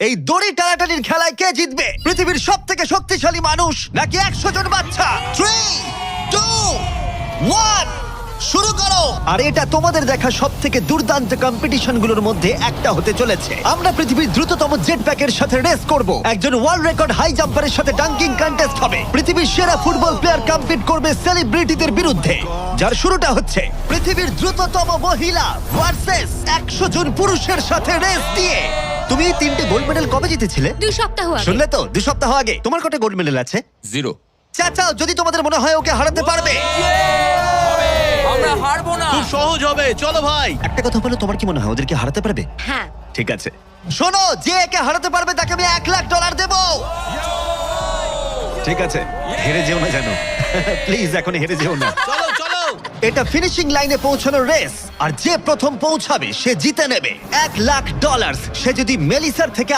এই দড়ি টানাটানির খেলায় কে জিতবে? পৃথিবীর সব থেকে শক্তিশালী মানুষ নাকি 100 জন বাচ্চা? 3, 2, 1 শুরু করো। আর এটা তোমাদের দেখা সব থেকে দুর্দান্ত কম্পিটিশনগুলোর মধ্যে একটা হতে চলেছে। আমরা পৃথিবীর দ্রুততম জেট প্যাকের সাথে রেস করব। একজন ওয়ার্ল্ড রেকর্ড হাই জাম্পারের সাথে ডাঙ্কিং কন্টেস্ট হবে। পৃথিবীর সেরা ফুটবল প্লেয়ার কম্পিট করবে সেলিব্রিটিদের বিরুদ্ধে। যার শুরুটা হচ্ছে পৃথিবীর দ্রুততম মহিলা ভার্সেস 100 জন পুরুষের সাথে রেস দিয়ে। তুমি এই 3টে গোল্ড মেডেল কবে জিতেছিলে? 2 সপ্তাহ আগে। শুনলে তো, 2 সপ্তাহ আগে। তোমার কটা গোল্ড মেডেল আছে? 0। চাচাও যদি তোমাদের মনে হয় ওকে হারাতে পারবে। আমরা হারবো না। খুব সহজ হবে, চলো ভাই। একটা কথা বলো, তোমার কি মনে হয় ওদেরকে হারাতে পারবে? হ্যাঁ। ঠিক আছে, শোনো, যে একে হারাতে পারবে তাকে আমি $1,00,000 দেব। ঠিক আছে, হেরে যেও না জানো। প্লিজ এখন হেরে যেও না। চলো চলো। এটা ফিনিশিং লাইনে পৌঁছানোর রেস, আর যে প্রথম পৌঁছাবে সে জিতে নেবে $1,00,000। সে যদি মেলিসার থেকে